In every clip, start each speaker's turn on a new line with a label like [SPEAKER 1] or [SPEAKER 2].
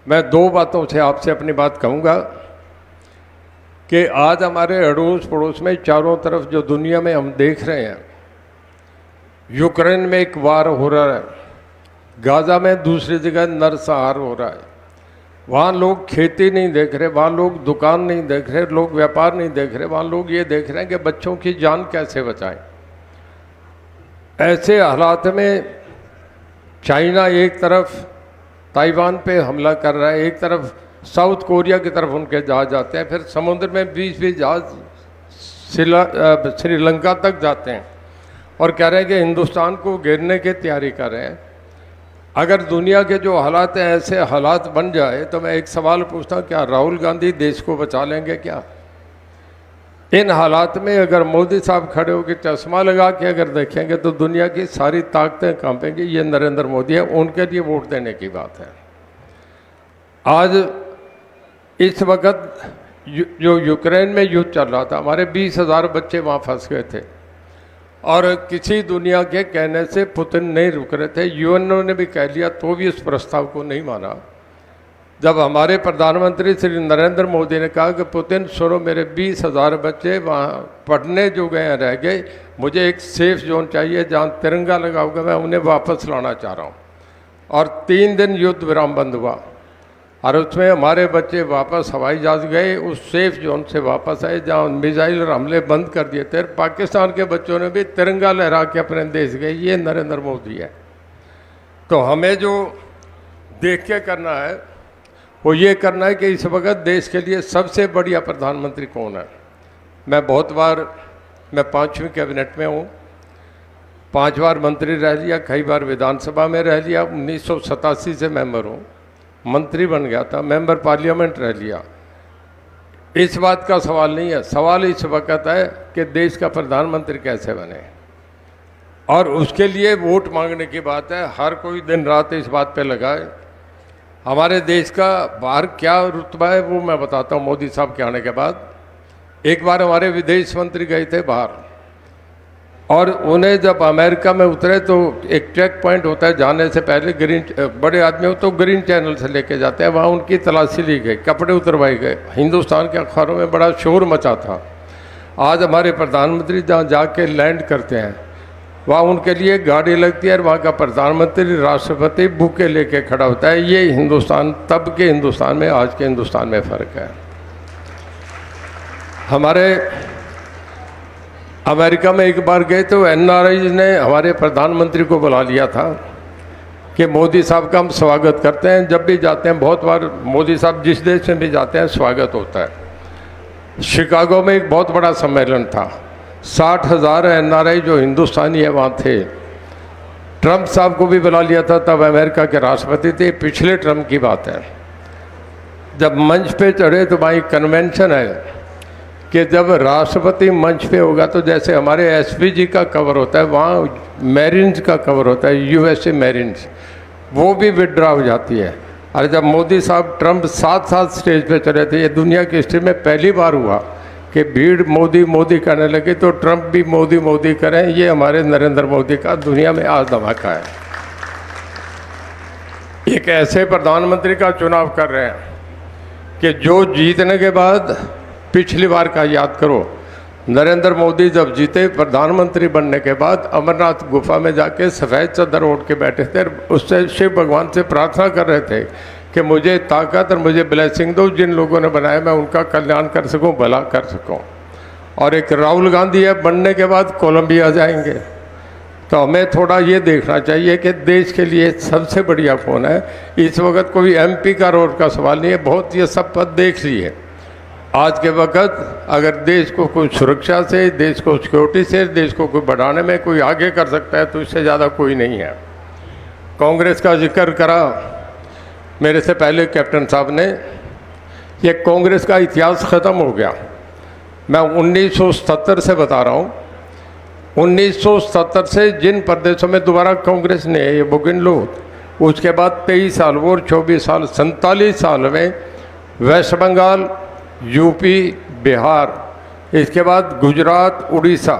[SPEAKER 1] मैं दो बातों से आपसे अपनी बात कहूँगा कि आज हमारे अड़ोस पड़ोस में चारों तरफ जो दुनिया में हम देख रहे हैं, यूक्रेन में एक वार हो रहा है, गाज़ा में दूसरी जगह नरसंहार हो रहा है। वहाँ लोग खेती नहीं देख रहे, वहाँ लोग दुकान नहीं देख रहे, लोग व्यापार नहीं देख रहे, वहाँ लोग ये देख रहे हैं कि बच्चों की जान कैसे बचाएं। ऐसे हालात में चाइना एक तरफ ताइवान पे हमला कर रहा है, एक तरफ साउथ कोरिया की तरफ उनके जहाज जाते हैं, फिर समुद्र में 20-20 जहाज श्रीलंका तक जाते हैं और कह रहे हैं कि हिंदुस्तान को घेरने की तैयारी कर रहे हैं। अगर दुनिया के जो हालात हैं ऐसे हालात बन जाए तो मैं एक सवाल पूछता हूँ, क्या राहुल गांधी देश को बचा लेंगे? क्या इन हालात में अगर मोदी साहब खड़े होकर चश्मा लगा के अगर देखेंगे तो दुनिया की सारी ताकतें कांपेंगी। ये नरेंद्र मोदी है, उनके लिए वोट देने की बात है। आज इस वक्त जो यूक्रेन में युद्ध चल रहा था, हमारे 20,000 बच्चे वहाँ फंस गए थे और किसी दुनिया के कहने से पुतिन नहीं रुक रहे थे। यूएनओ ने भी कह लिया तो भी इस प्रस्ताव को नहीं माना। जब हमारे प्रधानमंत्री श्री नरेंद्र मोदी ने कहा कि पुतिन सुनो, मेरे 20,000 बच्चे वहाँ पढ़ने जो गए हैं रह गए, मुझे एक सेफ जोन चाहिए जहाँ तिरंगा लगा होगा, मैं उन्हें वापस लाना चाह रहा हूँ। और 3 दिन युद्ध विराम बंद हुआ और उसमें हमारे बच्चे वापस हवाई जहाज गए, उस सेफ जोन से वापस आए जहाँ मिसाइल हमले बंद कर दिए थे। पाकिस्तान के बच्चों ने भी तिरंगा लहरा के अपने देश गए। ये नरेंद्र मोदी है। तो हमें जो देख के करना है वो ये करना है कि इस वक्त देश के लिए सबसे बढ़िया प्रधानमंत्री कौन है। मैं 5वीं कैबिनेट में हूँ, 5 बार मंत्री रह लिया, कई बार विधानसभा में रह लिया, 1987 से मेंबर हूँ, मंत्री बन गया था, मेंबर पार्लियामेंट रह लिया। इस बात का सवाल नहीं है, सवाल इस वक्त है कि देश का प्रधानमंत्री कैसे बने और उसके लिए वोट मांगने की बात है। हर कोई दिन रात इस बात पे लगा है। हमारे देश का बाहर क्या रुतबा है वो मैं बताता हूँ। मोदी साहब के आने के बाद एक बार हमारे विदेश मंत्री गए थे बाहर और उन्हें जब अमेरिका में उतरे तो एक चेक पॉइंट होता है, जाने से पहले बड़े आदमी हो तो ग्रीन चैनल से लेके जाते हैं, वहाँ उनकी तलाशी ली गई, कपड़े उतरवाए गए। हिंदुस्तान के अखबारों में बड़ा शोर मचा था। आज हमारे प्रधानमंत्री जहाँ जाके लैंड करते हैं वहाँ उनके लिए गाड़ी लगती है और वहाँ का प्रधानमंत्री राष्ट्रपति बुके लेके खड़ा होता है। ये हिंदुस्तान, तब के हिंदुस्तान में आज के हिंदुस्तान में फ़र्क है। हमारे अमेरिका में एक बार गए तो एनआरआई ने हमारे प्रधानमंत्री को बुला लिया था कि मोदी साहब का हम स्वागत करते हैं। जब भी जाते हैं, बहुत बार मोदी साहब जिस देश में भी जाते हैं स्वागत होता है। शिकागो में एक बहुत बड़ा सम्मेलन था, 60,000 एनआरआई जो हिंदुस्तानी है वहाँ थे। ट्रंप साहब को भी बुला लिया था, तब अमेरिका के राष्ट्रपति थे, पिछले ट्रंप की बात है। जब मंच पे चढ़े तो वहाँ एक कन्वेंशन है कि जब राष्ट्रपति मंच पे होगा तो जैसे हमारे एसपीजी का कवर होता है, वहाँ मैरिन्स का कवर होता है, यूएसए मैरिन्स, वो भी विड्रॉ हो जाती है। और जब मोदी साहब ट्रंप साथ साथ स्टेज पे चले थे, ये दुनिया की हिस्ट्री में पहली बार हुआ कि भीड़ मोदी मोदी करने लगी तो ट्रंप भी मोदी मोदी करें। ये हमारे नरेंद्र मोदी का दुनिया में आज धमाका है। एक ऐसे प्रधानमंत्री का चुनाव कर रहे हैं कि जो जीतने के बाद, पिछली बार का याद करो, नरेंद्र मोदी जब जीते प्रधानमंत्री बनने के बाद अमरनाथ गुफा में जाके सफ़ेद चादर ओढ़ के बैठे थे, उससे शिव भगवान से प्रार्थना कर रहे थे कि मुझे ताकत और मुझे ब्लेसिंग दो, जिन लोगों ने बनाया मैं उनका कल्याण कर सकूं, भला कर सकूं। और एक राहुल गांधी है, बनने के बाद कोलंबिया जाएंगे। तो हमें थोड़ा ये देखना चाहिए कि देश के लिए सबसे बढ़िया कौन है। इस वक्त कोई एमपी का रोड का सवाल नहीं है, बहुत ये सब पद देख लिए। आज के वक्त अगर देश को कोई सुरक्षा से, देश को सिक्योरिटी से, देश को कोई बढ़ाने में कोई आगे कर सकता है तो इससे ज़्यादा कोई नहीं है। कांग्रेस का जिक्र करा मेरे से पहले कैप्टन साहब ने, ये कांग्रेस का इतिहास ख़त्म हो गया। मैं 1970 से बता रहा हूँ, 1970 से जिन प्रदेशों में दोबारा कांग्रेस ने, ये वो गिन लो, उसके बाद 23 साल और 24 साल, 47 साल में वेस्ट बंगाल, यूपी, बिहार, इसके बाद गुजरात, उड़ीसा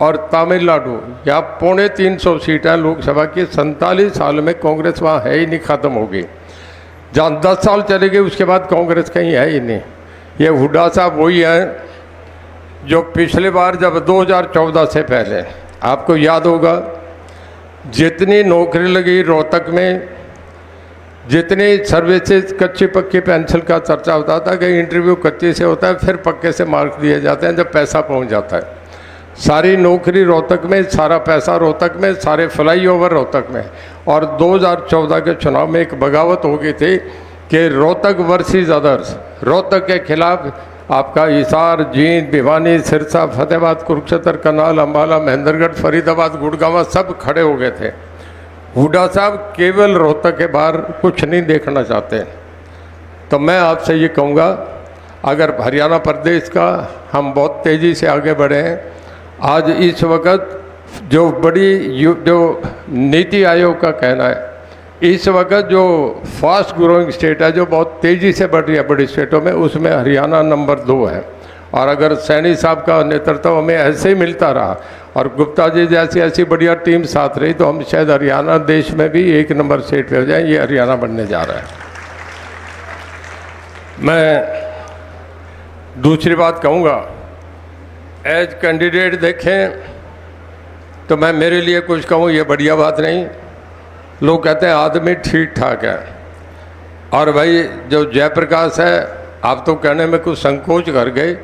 [SPEAKER 1] और तमिलनाडु, यहाँ 350 सीटें लोकसभा की। 47 साल में कांग्रेस वहाँ है ही नहीं, ख़त्म हो गई। जहाँ 10 साल चले गए उसके बाद कांग्रेस कहीं है ही नहीं। ये हुड्डा साहब वही हैं जो पिछले बार जब 2014 से पहले, आपको याद होगा, जितनी नौकरी लगी रोहतक में, जितनी सर्विसेज कच्ची पक्की पेंशन का चर्चा होता था कि इंटरव्यू कच्चे से होता है फिर पक्के से मार्क दिए जाते हैं जब पैसा पहुंच जाता है। सारी नौकरी रोहतक में, सारा पैसा रोहतक में, सारे फ्लाईओवर रोहतक में। और 2014 के चुनाव में एक बगावत हो गई थी कि रोहतक वर्सेस अदर्स, रोहतक के खिलाफ आपका हिसार, जींद, भिवानी, सिरसा, फतेहाबाद, कुरुक्षेत्र, करनाल, अम्बाला, महेंद्रगढ़, फरीदाबाद, गुड़गांव सब खड़े हो गए थे। हुड्डा साहब केवल रोहतक के बाहर कुछ नहीं देखना चाहते। तो मैं आपसे ये कहूँगा, अगर हरियाणा प्रदेश का हम बहुत तेज़ी से आगे बढ़े हैं, आज इस वक्त जो नीति आयोग का कहना है, इस वक्त जो फास्ट ग्रोइंग स्टेट है, जो बहुत तेज़ी से बढ़ रही है बड़ी स्टेटों में, उसमें हरियाणा नंबर 2 है। और अगर सैनी साहब का नेतृत्व हमें ऐसे ही मिलता रहा और गुप्ता जी जैसी ऐसी बढ़िया टीम साथ रही तो हम शायद हरियाणा देश में भी 1 नंबर स्टेट पे हो जाए। ये हरियाणा बनने जा रहा है। मैं दूसरी बात कहूँगा, एज कैंडिडेट देखें तो मैं मेरे लिए कुछ कहूँ ये बढ़िया बात नहीं। लोग कहते हैं आदमी ठीक ठाक है, और भाई जो जयप्रकाश है, आप तो कहने में कुछ संकोच कर गए,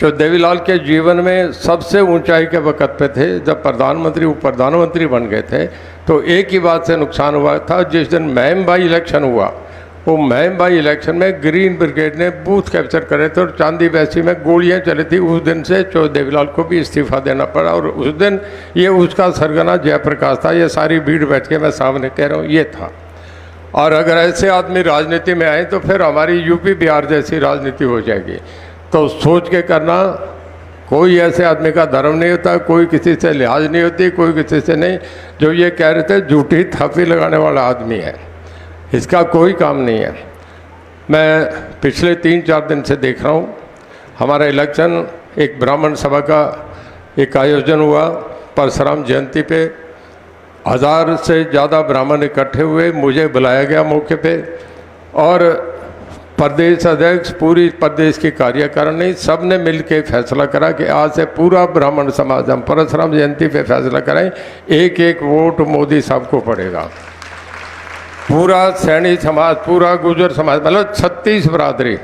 [SPEAKER 1] जो देवीलाल के जीवन में सबसे ऊंचाई के वक्त पे थे, जब प्रधानमंत्री उप प्रधानमंत्री बन गए थे, तो एक ही बात से नुकसान हुआ था। जिस दिन महम बाई इलेक्शन हुआ, वो महम बाई इलेक्शन में ग्रीन ब्रिगेड ने बूथ कैप्चर करे थे और चांदी बैसी में गोलियां चली थी। उस दिन से जो देवीलाल को भी इस्तीफा देना पड़ा, और उस दिन ये उसका सरगना जयप्रकाश था। ये सारी भीड़ बैठ के मैं सामने कह रहा हूँ, ये था। और अगर ऐसे आदमी राजनीति में आए तो फिर हमारी यूपी बिहार जैसी राजनीति हो जाएगी। तो सोच के करना, कोई ऐसे आदमी का धर्म नहीं होता, कोई किसी से लिहाज नहीं होती, कोई किसी से नहीं। जो ये कह रहे थे झूठी थापी लगाने वाला आदमी है, इसका कोई काम नहीं है। मैं पिछले 3-4 दिन से देख रहा हूँ, हमारा इलेक्शन, एक ब्राह्मण सभा का एक आयोजन हुआ परशुराम जयंती पे, 1000 से ज़्यादा ब्राह्मण इकट्ठे हुए, मुझे बुलाया गया मौके पे, और प्रदेश अध्यक्ष, पूरी प्रदेश की कार्यकारिणी, सब ने मिल के फैसला करा कि आज से पूरा ब्राह्मण समाज हम परशुराम जयंती पे फैसला करें, 1-1 वोट मोदी साहब को पड़ेगा। पूरा सैनी समाज, पूरा गुर्जर समाज, मतलब 36 बरादरी।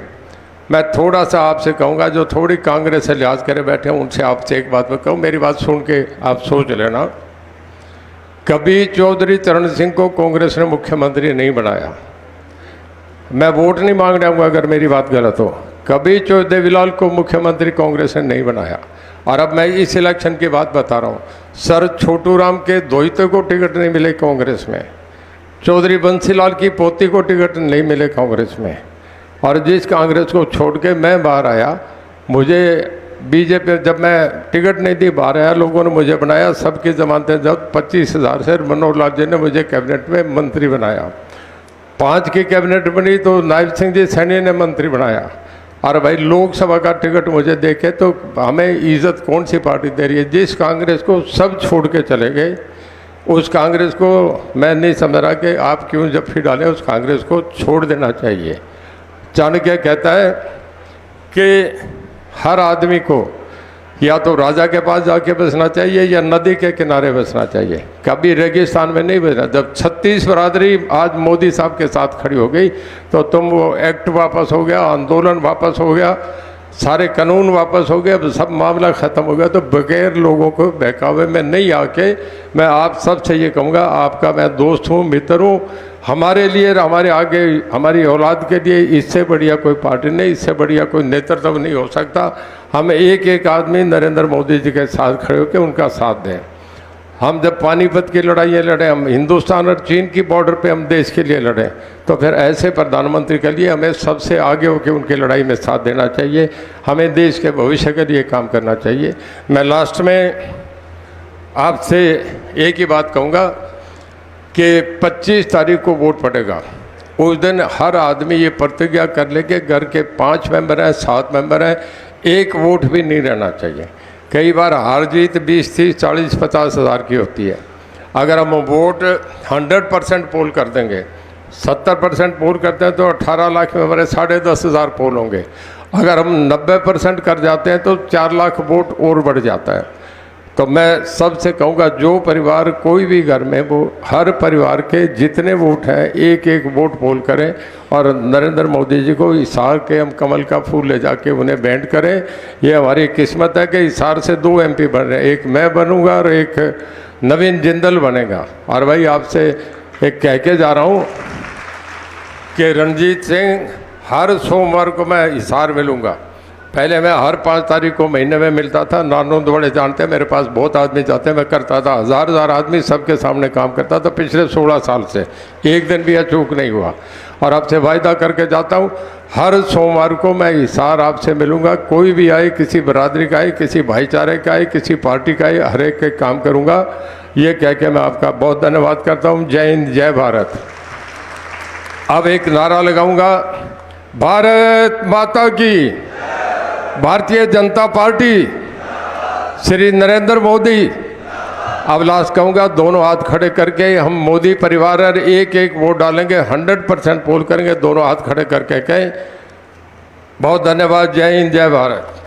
[SPEAKER 1] मैं थोड़ा सा आपसे कहूँगा, जो थोड़ी कांग्रेस से लिहाज करे बैठे हैं, उनसे आपसे एक बात मैं कहूँ, मेरी बात सुन के आप सोच लेना। कभी चौधरी चरण सिंह को कांग्रेस ने मुख्यमंत्री नहीं बनाया। मैं वोट नहीं मांग रहा हूँ अगर मेरी बात गलत हो। कभी देवीलाल को मुख्यमंत्री कांग्रेस ने नहीं बनाया। और अब मैं इस इलेक्शन की बात बता रहा हूँ, सर छोटू राम के दोहिते को टिकट नहीं मिले कांग्रेस में, चौधरी बंसीलाल की पोती को टिकट नहीं मिले कांग्रेस में, और जिस कांग्रेस को छोड़ के मैं बाहर आया, मुझे बीजेपी, जब मैं टिकट नहीं दी बाहर आया, लोगों ने मुझे बनाया, सबकी जमानतें जब 25,000 से मनोहर लाल जी ने मुझे कैबिनेट में मंत्री बनाया। 5 की कैबिनेट बनी तो नायब सिंह जी सैनी ने मंत्री बनाया। और भाई लोकसभा का टिकट मुझे देखे तो हमें इज्जत कौन सी पार्टी दे रही है? जिस कांग्रेस को सब छोड़ के चले गए, उस कांग्रेस को मैं नहीं समझ रहा कि आप क्यों जफ्फी डालें। उस कांग्रेस को छोड़ देना चाहिए। चाणक्य कहता है कि हर आदमी को या तो राजा के पास जाके बसना चाहिए या नदी के किनारे बसना चाहिए, कभी रेगिस्तान में नहीं बसना। जब 36 बरादरी आज मोदी साहब के साथ खड़ी हो गई तो तुम वो एक्ट वापस हो गया, आंदोलन वापस हो गया, सारे कानून वापस हो गए, अब सब मामला ख़त्म हो गया। तो बगैर लोगों को बहकावे में नहीं आके मैं आप सबसे ये कहूँगा, आपका मैं दोस्त हूँ, मित्र हूँ। हमारे लिए, हमारे आगे, हमारी औलाद के लिए इससे बढ़िया कोई पार्टी नहीं, इससे बढ़िया कोई नेतृत्व नहीं हो सकता। हम एक एक आदमी नरेंद्र मोदी जी के साथ खड़े होकर उनका साथ दें। हम जब पानीपत की लड़ाइयाँ लड़े, हम हिंदुस्तान और चीन की बॉर्डर पे हम देश के लिए लड़े, तो फिर ऐसे प्रधानमंत्री के लिए हमें सबसे आगे होकर उनकी लड़ाई में साथ देना चाहिए। हमें देश के भविष्य के लिए काम करना चाहिए। मैं लास्ट में आपसे एक ही बात कहूँगा कि 25 तारीख को वोट पड़ेगा। उस दिन हर आदमी ये प्रतिज्ञा कर ले कि घर के 5 मेंबर हैं, 7 मेंबर हैं, एक वोट भी नहीं रहना चाहिए। कई बार हार जीत 20, 30, 40, 50 हज़ार की होती है। अगर हम वोट 100% पोल कर देंगे 70% पोल करते हैं तो 18 लाख में हमारे 10,500 पोल होंगे। अगर हम 90% कर जाते हैं तो 4 लाख वोट और बढ़ जाता है। तो मैं सबसे कहूँगा, जो परिवार कोई भी घर में, वो हर परिवार के जितने वोट हैं एक एक वोट पोल करें और नरेंद्र मोदी जी को हिसार के हम कमल का फूल ले जाके उन्हें भेंट करें। ये हमारी किस्मत है कि हिसार से 2 MP बन रहे हैं, एक मैं बनूंगा और एक नवीन जिंदल बनेगा। और भाई आपसे एक कह के जा रहा हूँ कि रणजीत सिंह, हर सोमवार को मैं हिसार मिलूँगा। पहले मैं हर 5 तारीख को महीने में मिलता था। नानों बड़े जानते हैं, मेरे पास बहुत आदमी जाते हैं, मैं करता था, हज़ार आदमी सबके सामने काम करता था पिछले 16 साल से, एक दिन भी अचूक नहीं हुआ। और आपसे वायदा करके जाता हूँ, हर सोमवार को मैं हिसार आपसे मिलूँगा। कोई भी आए, किसी बरादरी का आए, किसी भाईचारे का आए, किसी पार्टी का आए, हर एक के काम करूँगा। ये कह के मैं आपका बहुत धन्यवाद करता हूँ। जय हिंद, जय भारत। अब एक नारा लगाऊंगा, भारत माता की, भारतीय जनता पार्टी, श्री नरेंद्र मोदी। अब लास्ट कहूँगा, दोनों हाथ खड़े करके हम मोदी परिवार और एक एक वोट डालेंगे, 100% पोल करेंगे, दोनों हाथ खड़े करके कहें बहुत धन्यवाद। जय हिंद, जय भारत।